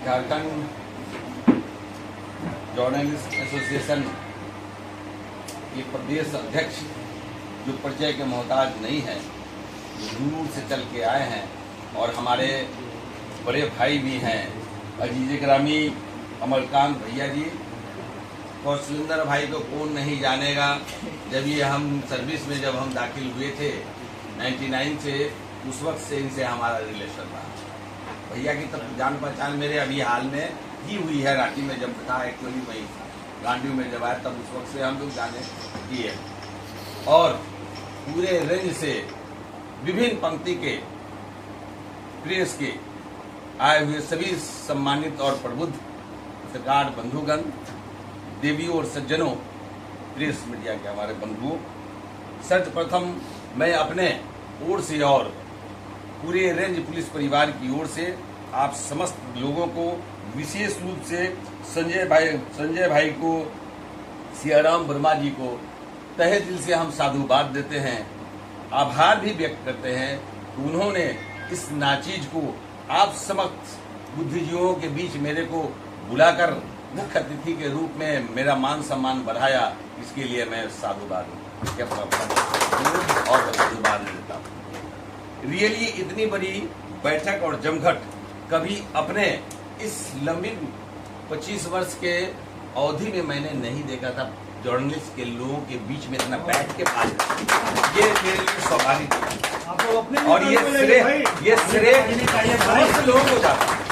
Jharkhand journalist association के प्रदेश अध्यक्ष जो परिचय के मोहताज नहीं है, दूर से चल के आए हैं और हमारे बड़े भाई भी हैं, अजीज ग्रामी अमरकांत भैया जी। कौशलेंद्र भाई को कौन नहीं जानेगा। जब ये हम सर्विस में जब हम दाखिल हुए थे 99 से, उस वक्त से इनसे हमारा रिलेशन रहा। भैया की तब जान पहचान मेरे अभी हाल में ही हुई है। रांची में जब था, एक्चुअली वही गांधी में जब आया, तब उस वक्त से हम लोग जाने किए। और पूरे रेंज से विभिन्न पंक्ति के प्रेस के आए हुए सभी सम्मानित और प्रबुद्ध पत्रकार बंधुगण, देवियों और सज्जनों, प्रेस मीडिया के हमारे बंधुओं, सर्वप्रथम मैं अपने ओर से और पूरे रेंज पुलिस परिवार की ओर से आप समस्त लोगों को, विशेष रूप से संजय भाई को, सियाराम वर्मा जी को तहे दिल से हम साधुवाद देते हैं, आभार भी व्यक्त करते हैं कि उन्होंने इस नाचीज को आप समस्त बुद्धिजीवियों के बीच मेरे को बुलाकर मुख्य अतिथि के रूप में मेरा मान सम्मान बढ़ाया। इसके लिए मैं साधुवाद और साधुवाद देता हूँ। रियली इतनी बड़ी बैठक और जमघट कभी अपने इस लंबी 25 वर्ष के अवधि में मैंने नहीं देखा था। जर्नलिस्ट के लोगों के बीच में इतना बैठ के बात, ये मेरे लिए स्वाभाविक है। और ये श्रेय बहुत से लोगों को जाता है।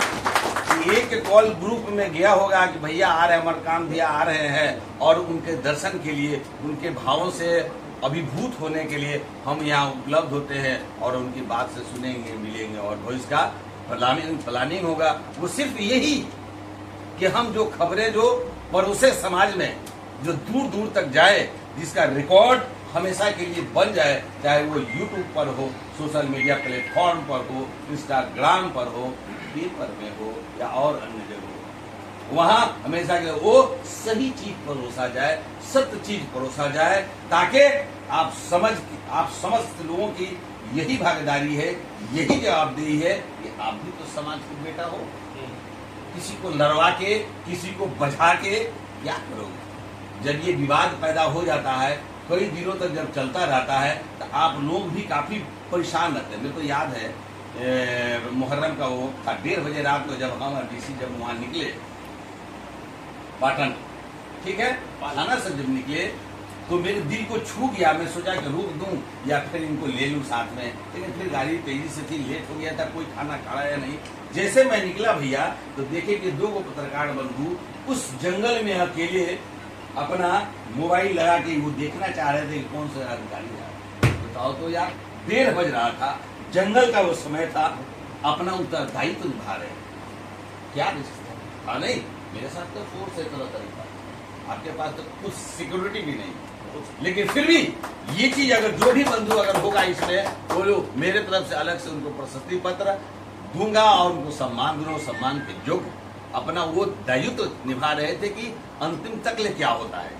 एक कॉल ग्रुप में गया होगा कि भैया आ रहे हैं, अमरकांत भैया आ रहे हैं, और उनके दर्शन के लिए, उनके भावों से अभिभूत होने के लिए हम यहाँ उपलब्ध होते हैं और उनकी बात से सुनेंगे, मिलेंगे और भविष्य का प्लानिंग होगा। वो सिर्फ यही कि हम जो खबरें जो पड़ोसे समाज में जो दूर दूर तक जाए, जिसका रिकॉर्ड हमेशा के लिए बन जाए, चाहे वो यूट्यूब पर हो, सोशल मीडिया प्लेटफॉर्म पर हो, इंस्टाग्राम पर हो, पेपर में हो या और अन्य जगह हो, वहाँ हमेशा के वो सही चीज परोसा जाए, सत्य चीज परोसा जाए, ताकि आप समस्त लोगों की यही भागीदारी है, यही जवाबदेही है कि आप भी तो समाज के बेटा हो। किसी को लड़वा के, किसी को बजा के क्या करोगे? जब ये विवाद पैदा हो जाता है, कई दिनों तक जब चलता रहता है, तो आप लोग भी काफी परेशान रहते हैं। मेरे को याद है मुहर्रम का वो था, 1:30 बजे रात को जब हम डीसी जब वहां निकले पाटन, ठीक है, थाना से जब निकले तो मेरे दिल को छू गया। मैं सोचा कि रुक दूं या फिर इनको ले लूं साथ में, लेकिन फिर गाड़ी तेजी से थी, लेट हो गया था, कोई खाना खा या नहीं। जैसे मैं निकला भैया, तो देखे कि 2 पत्रकार बंधु उस जंगल में अकेले अपना मोबाइल लगा के वो देखना चाह रहे थे कि कौन सा अधिकारी जा रहा है। बताओ तो यार, 1:30 बज रहा था, जंगल का वो समय था, अपना उत्तरदायित्व निभा रहे। क्या रिश्ता था? नहीं, मेरे साथ तो फोर्स है तरह तरीका, आपके पास तो कुछ सिक्योरिटी भी नहीं, लेकिन फिर भी ये चीज अगर जो भी बंधु अगर होगा इसमें, तो मेरे तरफ से अलग से उनको प्रशस्ति पत्र दूंगा और उनको सम्मान दूंगा। सम्मान के योग्य अपना वो दायित्व निभा रहे थे कि अंतिम तक ले क्या होता है।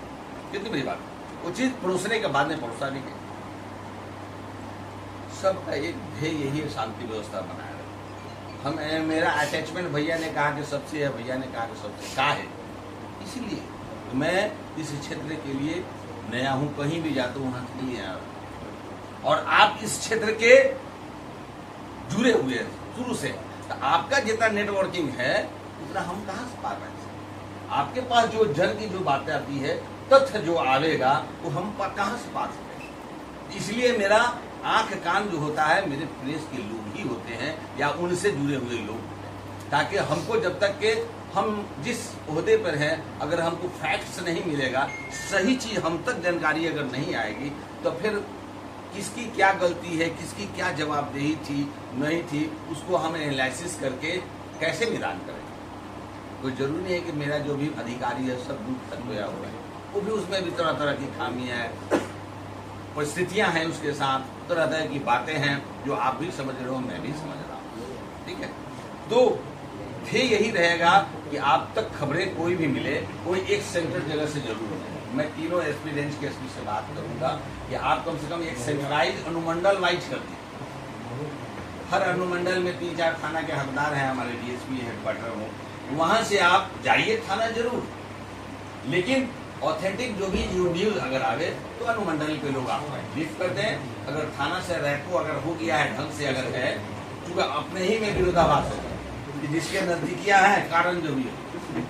कितनी बड़ी बात, वो चीज परोसने के बाद में परोसा नहीं गया। सबका एक ध्येय यही है, शांति व्यवस्था बनाए रहे। हम मेरा अटैचमेंट भैया ने कहा कि सबसे है, भैया ने कहा कि सबसे का है। इसीलिए तो मैं इस क्षेत्र के लिए नया हूं, कहीं भी जाता हूं वहां के लिए आया। और आप इस क्षेत्र के जुड़े हुए हैं शुरू से, तो आपका जितना नेटवर्किंग है उतना हम कहाँ से पा रहे हैं? आपके पास जो जन की जो बातें आती है, तथ्य जो आवेगा, वो हम कहाँ से पा सकते हैं? इसलिए मेरा आंख कान जो होता है मेरे प्रेस के लोग ही होते हैं या उनसे जुड़े हुए लोग होते हैं, ताकि हमको जब तक के हम जिस ओहदे पर हैं, अगर हमको फैक्ट्स नहीं मिलेगा, सही चीज हम तक जानकारी अगर नहीं आएगी, तो फिर किसकी क्या गलती है, किसकी क्या जवाबदेही थी नहीं थी, उसको हम एनालिसिस करके कैसे निदान करें। कोई जरूरी नहीं है कि मेरा जो भी अधिकारी है सब दूर तक गया हुआ है, वो भी उसमें भी तरह तरह की खामियां हैं, परिस्थितियां हैं, उसके साथ तरह तरह की बातें हैं जो आप भी समझ रहे हो, मैं भी समझ रहा हूँ। ठीक है, तो ध्येय यही रहेगा कि आप तक खबरें कोई भी मिले, कोई एक सेंट्रल जगह से जरूर है। मैं तीनों एसपी रेंज के एसपी से बात करूंगा कि आप कम से कम एक सेंट्रलाइज अनुमंडल वाइज कर दीजिए। हर अनुमंडल में 3-4 थाना के हकदार हैं, हमारे डीएसपी हेडक्वार्टर हो, वहां से आप जाइए थाना जरूर, लेकिन ऑथेंटिक जो भी न्यूज अगर आवे तो अनुमंडल के लोग आपको ब्रीफ कर दें। अगर थाना से रैको अगर हो गया है ढंग से अगर है, क्योंकि अपने ही में विरोधाभास होगा कि जिसके नजदीकियां हैं कारण जो भी है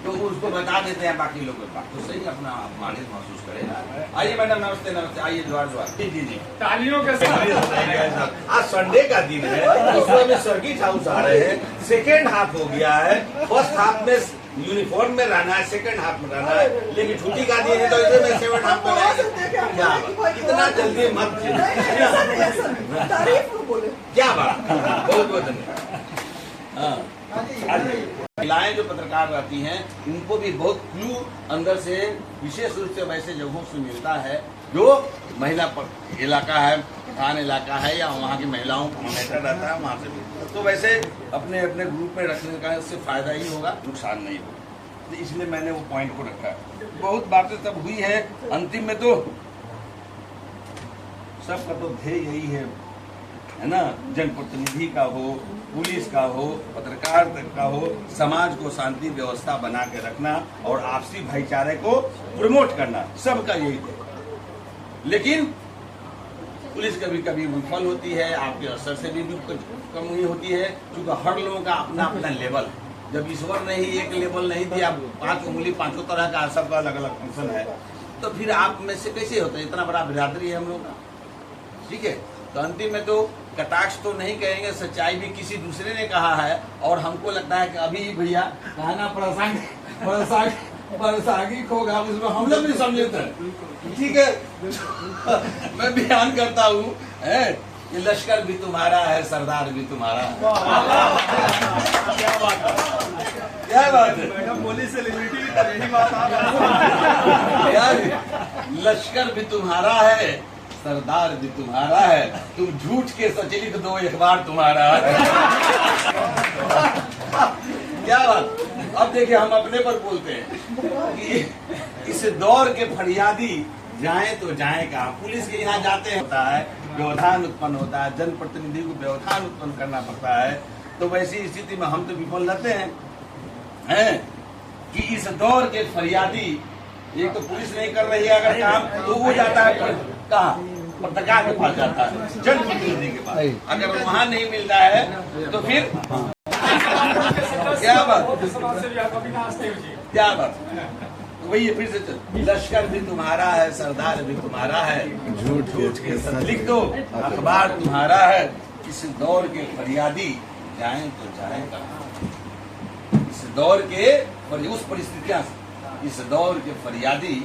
तो उसको बता देते हैं बाकी लोगों के पास, तो सही अपना अपमानित महसूस करेगा। आइए मैडम, नमस्ते नमस्ते, आइए जोहार जोहार। जी जी जी, तालियों के साथ। आज संडे का दिन है, उसमें भी सर्किट हाउस आ रहे हैं। सेकेंड हाफ हो गया है, फर्स्ट हाफ में यूनिफॉर्म में रहना है, सेकंड हाफ में रहना है, लेकिन छुट्टी का दिन है तो इसे में सेकंड हाफ में रहेंगे। क्या बात, इतना जल्दी मत क्या बात, बहुत बहुत धन्यवाद। महिलाएं जो पत्रकार रहती हैं उनको भी बहुत क्लू अंदर से विशेष रूप से वैसे जगहों से मिलता है जो महिला इलाका है, प्रधान इलाका है या वहाँ की महिलाओं को मैटर रहता है, वहाँ से भी तो वैसे अपने अपने ग्रुप में रखने का इससे फायदा ही होगा, नुकसान नहीं होगा। तो इसलिए मैंने वो पॉइंट को रखा है। बहुत बातें तब हुई है, अंतिम में तो सबका तो ध्येय यही है ना, जनप्रतिनिधि का हो, पुलिस का हो, पत्रकार का हो, समाज को शांति व्यवस्था बना के रखना और आपसी भाईचारे को प्रमोट करना, सबका यही है। लेकिन पुलिस कभी कभी विफल होती है, आपके असर से भी कमी होती है, क्योंकि हर लोगों का अपना अपना लेवल। जब ईश्वर ने ही एक लेवल नहीं दिया, 5 उंगली 5 तरह का सबका अलग अलग फंक्शन है, तो फिर आप में से कैसे होता है? इतना बड़ा बिरादरी है हम लोग का, ठीक है। तो अंतिम में तो कटाक्ष तो नहीं कहेंगे, सच्चाई भी किसी दूसरे ने कहा है और हमको लगता है कि अभी भैया कहना प्रासंगिक होगा, उसमें हम लोग भी समझे थे, ठीक है। मैं बयान करता हूँ कि लश्कर भी तुम्हारा है, सरदार भी तुम्हारा है। क्या बात है, पुलिस सेलिब्रिटी यही बात यार, लश्कर भी तुम्हारा है, सरदार भी तुम्हारा है, तुम झूठ के सच लिख दो एक बार तुम्हारा है। क्या बात। अब देखिए हम अपने पर बोलते हैं कि इस दौर के फरियादी जाए तो जाए कहाँ। पुलिस के यहाँ जाते हैं, होता है व्यवधान उत्पन्न होता है, जनप्रतिनिधि को व्यवधान उत्पन्न करना पड़ता है, तो वैसी स्थिति में हम तो विफल रहते हैं कि इस दौर के फरियादी, एक तो पुलिस नहीं कर रही है अगर काम, तो वो जाता है कहाँ, पत्रकार के पास जाता है, जनप्रतिनिधि के पास। अगर वहाँ नहीं मिलता है तो फिर क्या बात, क्या बात। तो वही फिर से लश्कर भी तुम्हारा है, सरदार भी तुम्हारा है, झूठ झूठ के सच लिख दो अखबार तुम्हारा है। इस दौर के फरियादी जाएं तो जाएं कहाँ। इस दौर के उस परिस्थितियां, इस दौर के फरियादी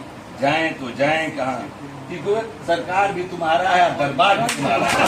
जाएं तो जाएं कहाँ। सरकार भी तुम्हारा है, दरबार भी तुम्हारा है।